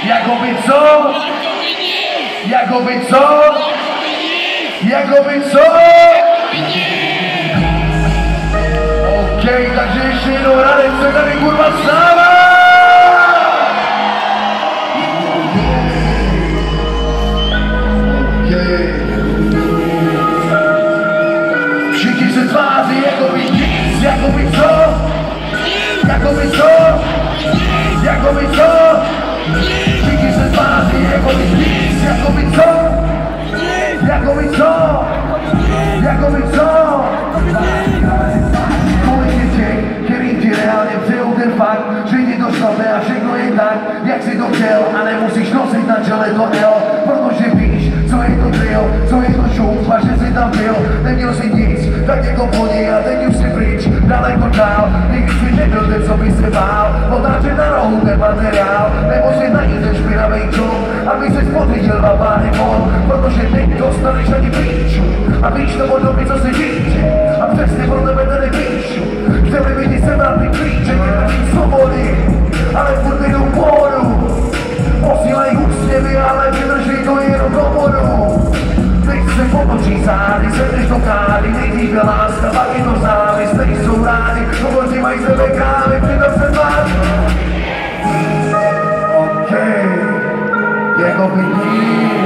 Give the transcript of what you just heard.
Jakoby co? Jakoby co? Jakoby co? Okej, takže ještě jednou Radek se tady kurva stává! Všichni se tváří jakoby nic, jakoby co? Jakoby co? Jakoby co? Všichni se tváří jakoby nic, jakoby co? Jakoby co? Jakoby co? Kolik je těch, který ti reálně přejou ten fakt, že ti to šlape a všechno je tak, jak si to chtěl a nemusíš nosit na čele to L, protože víš, co je to drill, co je to šum, a že jsi tam byl, neměl si nic, tak jako plně a teď už si pryč, daleko dál, nikdy si nebyl ten, co by se bál, otáčet na rohu ten materiál, nebo si najít ten špinavý čum, aby se spotřičil babány von, protože teď dostaneš ani píču, a víš to od doby, co si říče, a přesně pro tebe tady píšu, chtěli by ti sebrat ty klíče, nějaký svobody, ale furt jdou pohodu, posílají úsměvy, ale vydrží to jenom do bodu. Teď se potočí zády, sedneš do kády, nejdřív je láska, pak je to závist, nejsou rádi, hovoří mají sebe krávy, přitom se tváří. Okej, jakoby nic.